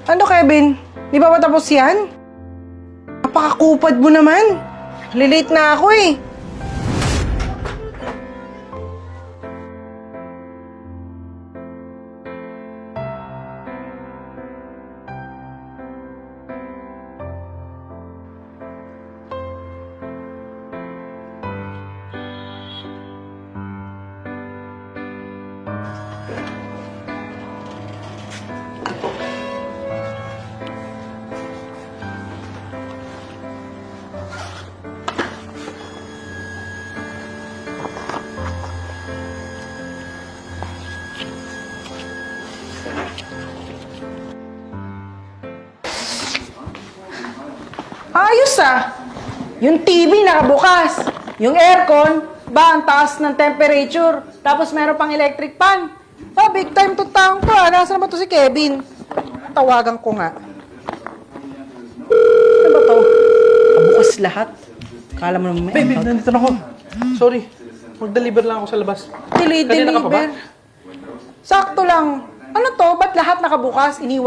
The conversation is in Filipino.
Ano, Kevin? Di ba matapos yan? Napakakupad mo naman. Lilate na ako eh. Ayos ah! Yung TV nakabukas. Yung aircon, ba, ang taas ng temperature. Tapos meron pang electric fan. Ah, big time to taong to ah. Nasaan naman to si Kevin? Tawagan ko nga. Ano ba to? Nakabukas lahat. Kala mo naman may Babe, nandito na ako. Sorry. Mag-deliver lang ako sa labas. Kanina ka pa ba? Sakto lang. Ano to? Ba't lahat nakabukas? Iniwan